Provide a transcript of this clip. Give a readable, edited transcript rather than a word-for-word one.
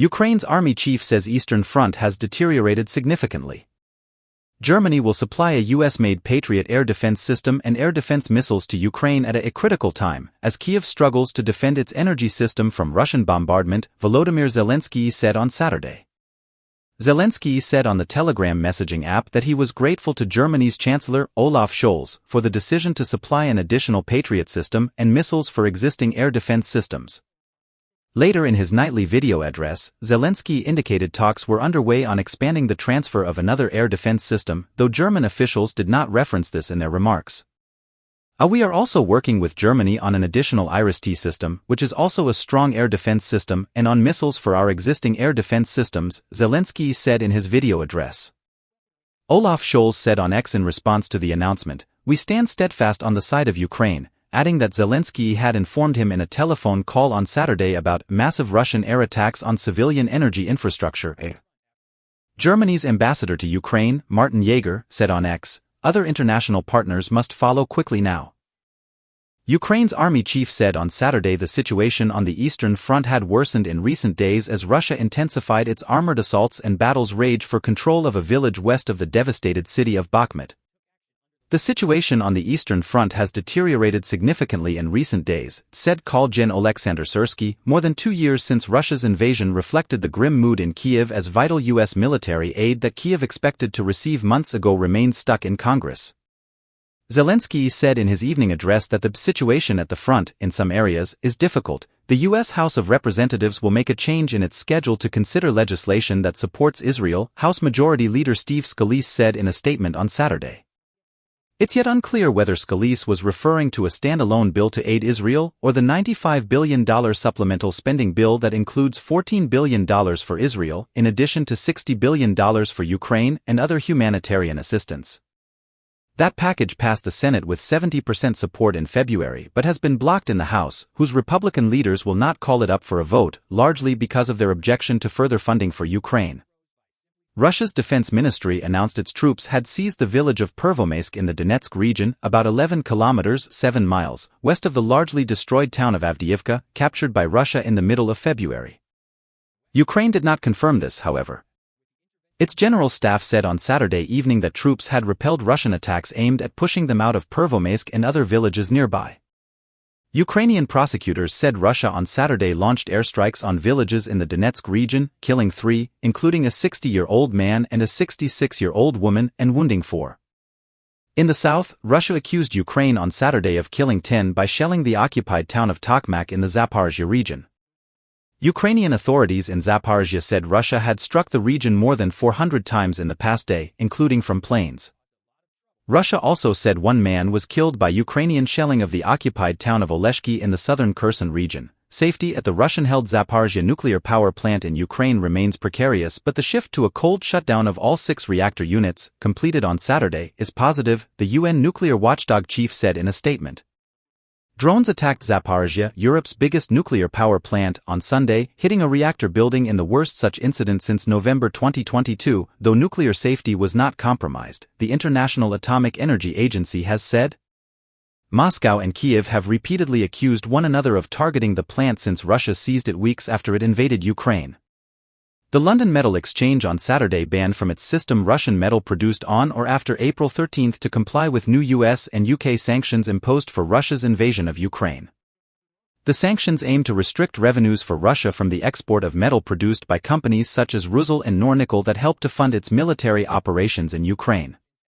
Ukraine's army chief says Eastern Front has deteriorated significantly. Germany will supply a US-made Patriot air defense system and air defense missiles to Ukraine at a critical time, as Kyiv struggles to defend its energy system from Russian bombardment, Volodymyr Zelensky said on Saturday. Zelensky said on the Telegram messaging app that he was grateful to Germany's Chancellor Olaf Scholz for the decision to supply an additional Patriot system and missiles for existing air defense systems. Later in his nightly video address, Zelensky indicated talks were underway on expanding the transfer of another air defense system, though German officials did not reference this in their remarks. We are also working with Germany on an additional IRIS-T system, which is also a strong air defense system, and on missiles for our existing air defense systems, Zelensky said in his video address. Olaf Scholz said on X in response to the announcement, "We stand steadfast on the side of Ukraine," adding that Zelensky had informed him in a telephone call on Saturday about massive Russian air attacks on civilian energy infrastructure. Germany's ambassador to Ukraine, Martin Jaeger, said on X, "Other international partners must follow quickly now." Ukraine's army chief said on Saturday the situation on the Eastern Front had worsened in recent days as Russia intensified its armored assaults and battles rage for control of a village west of the devastated city of Bakhmut. "The situation on the Eastern Front has deteriorated significantly in recent days," said Colonel Oleksandr Syrsky. More than 2 years since Russia's invasion reflected the grim mood in Kyiv as vital U.S. military aid that Kyiv expected to receive months ago remained stuck in Congress. Zelensky said in his evening address that the situation at the front, in some areas, is difficult. The U.S. House of Representatives will make a change in its schedule to consider legislation that supports Israel, House Majority Leader Steve Scalise said in a statement on Saturday. It's yet unclear whether Scalise was referring to a standalone bill to aid Israel or the $95 billion supplemental spending bill that includes $14 billion for Israel, in addition to $60 billion for Ukraine and other humanitarian assistance. That package passed the Senate with 70% support in February but has been blocked in the House, whose Republican leaders will not call it up for a vote, largely because of their objection to further funding for Ukraine. Russia's defense ministry announced its troops had seized the village of Pervomaisk in the Donetsk region, about 11 kilometers 7 miles, west of the largely destroyed town of Avdiivka, captured by Russia in the middle of February. Ukraine did not confirm this, however. Its general staff said on Saturday evening that troops had repelled Russian attacks aimed at pushing them out of Pervomaisk and other villages nearby. Ukrainian prosecutors said Russia on Saturday launched airstrikes on villages in the Donetsk region, killing 3, including a 60-year-old man and a 66-year-old woman, and wounding 4. In the south, Russia accused Ukraine on Saturday of killing 10 by shelling the occupied town of Tokmak in the Zaporizhzhia region. Ukrainian authorities in Zaporizhzhia said Russia had struck the region more than 400 times in the past day, including from planes. Russia also said 1 man was killed by Ukrainian shelling of the occupied town of Oleshki in the southern Kherson region. Safety at the Russian-held Zaporizhzhia nuclear power plant in Ukraine remains precarious, but the shift to a cold shutdown of all 6 reactor units, completed on Saturday, is positive, the UN nuclear watchdog chief said in a statement. Drones attacked Zaporizhzhia, Europe's biggest nuclear power plant, on Sunday, hitting a reactor building in the worst such incident since November 2022, though nuclear safety was not compromised, the International Atomic Energy Agency has said. Moscow and Kyiv have repeatedly accused one another of targeting the plant since Russia seized it weeks after it invaded Ukraine. The London Metal Exchange on Saturday banned from its system Russian metal produced on or after April 13 to comply with new US and UK sanctions imposed for Russia's invasion of Ukraine. The sanctions aim to restrict revenues for Russia from the export of metal produced by companies such as Rusal and Nornickel that help to fund its military operations in Ukraine.